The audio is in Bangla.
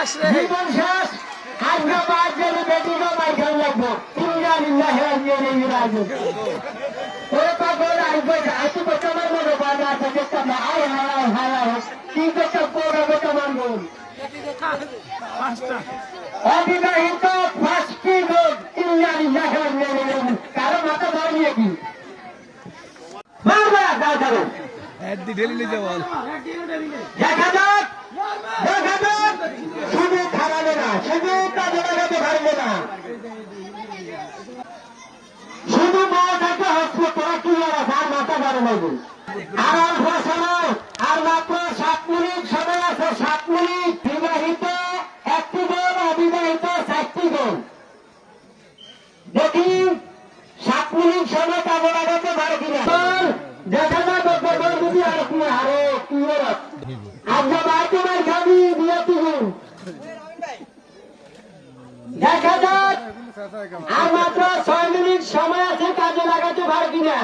জীবন শেষ আজকে বাদ যাবে বেটিকে মাইখান লাগবো ইন্না লিল্লাহি ওয়া ইন্না ইলাইহি রাজিউন ওরে পাগল আইবো আইতো কত আমার মনে বাধা আছে দেখতাম না আয় হায় হায় কি কত পড়াবো তোমার মন অবিবাহিত ফাঁসটি লোক ইন্না লিল্লাহি ওয়া ইন্না ইলাইহি রাজিউন কারো মাথা ধরিয়ে কি মারবা দাও দাও এডি ঢেলে নিতে বল দেখা যাক শুধু খারাবে না শুধু কাজে লাগাতে পারবে না শুধু মা থাকে হচ্ছে তোরা কি আর মাথা ধরে নেবে আর অল্প সময় আর মাত্র 7 মিনিট সময় আছে 7 মিনিট বিবাহিত 1টি জন অবিবাহিত 4টি জন দেখি 7 মিনিট সময় কাজে লাগাতে পারে কিনা দেখা যাক যদি আর কি আরে কি আজকে বাইকে মার খাবি দিয়ে তুই দেখা যাক আর মাত্র 6 মিনিট সময় আছে কাজে লাগাতে পারে কিনা